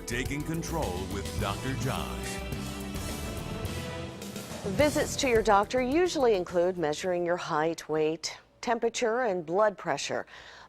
Taking Control with Dr. Josh. Visits to your doctor usually include measuring your height, weight, temperature, and blood pressure.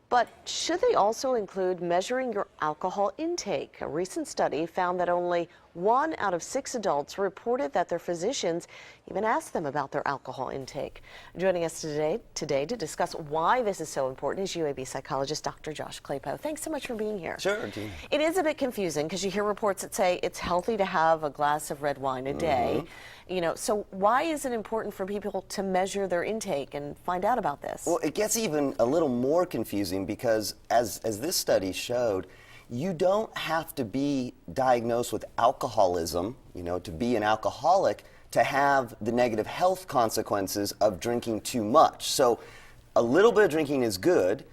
But should they also include measuring your alcohol intake? A recent study found that only 1 out of 6 adults reported that their physicians even asked them about their alcohol intake. Joining us today to discuss why this is so important is UAB psychologist Dr. Josh Claypo. Thanks so much for being here. Sure, Gina. It is a bit confusing because you hear reports that say it's healthy to have a glass of red wine a day. You know, so why is it important for people to measure their intake and find out about this? Well, it gets even a little more confusing because as this study showed, you don't have to be diagnosed with alcoholism, to be an alcoholic to have the negative health consequences of drinking too much. So a little bit of drinking is good.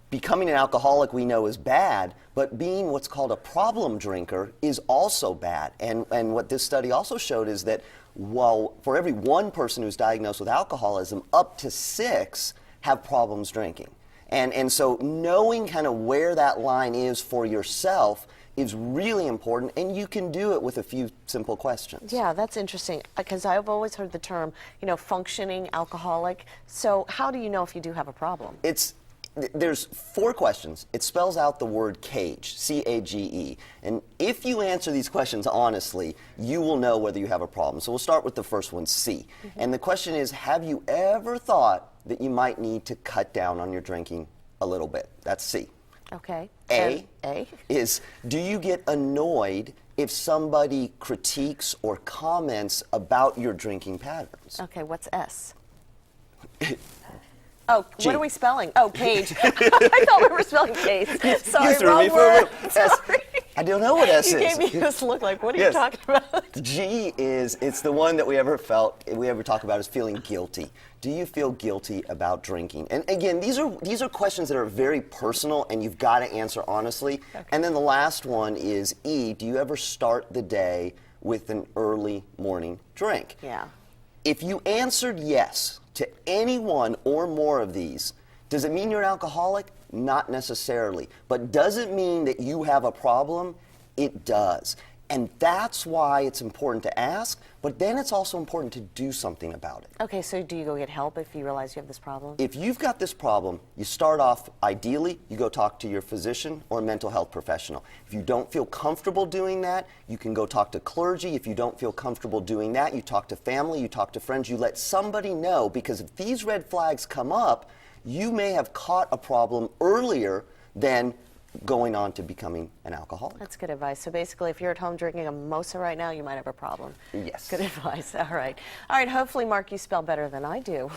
Becoming an alcoholic we know is bad, but being what's called a problem drinker is also bad. And what this study also showed is that while for every one person who's diagnosed with alcoholism, up to 6 have problems drinking. And so knowing kind of where that line is for yourself is really important, and you can do it with a few simple questions. Yeah, that's interesting, because I've always heard the term, functioning alcoholic. So how do you know if you do have a problem? There's 4 questions. It spells out the word CAGE, C-A-G-E. And if you answer these questions honestly, you will know whether you have a problem. So we'll start with the first one, C. And the question is, have you ever thought that you might need to cut down on your drinking a little bit? That's C. Okay. A A is, do you get annoyed if somebody critiques or comments about your drinking patterns? Okay, what's S? Oh, G. What are we spelling? Oh, cage. I thought we were spelling case. Sorry, You threw wrong me for a word. loop. S. I don't know what S You is. gave me this look like, what are you Yes. talking about? G is, it's the one that we ever talk about is feeling guilty. Do you feel guilty about drinking? And again, these are questions that are very personal and you've got to answer honestly. Okay. And then the last one is E, do you ever start the day with an early morning drink? Yeah. If you answered yes to any one or more of these, does it mean you're an alcoholic? Not necessarily. But does it mean that you have a problem? It does. And that's why it's important to ask, but then it's also important to do something about it. Okay, so do you go get help if you realize you have this problem? If you've got this problem, you start off, ideally, you go talk to your physician or mental health professional. If you don't feel comfortable doing that, you can go talk to clergy. If you don't feel comfortable doing that, you talk to family, you talk to friends, you let somebody know, because if these red flags come up, you may have caught a problem earlier than going on to becoming an alcoholic. That's good advice. So basically, if you're at home drinking a mimosa right now, you might have a problem. Yes. Good advice. All right. All right, hopefully, Mark, you spell better than I do.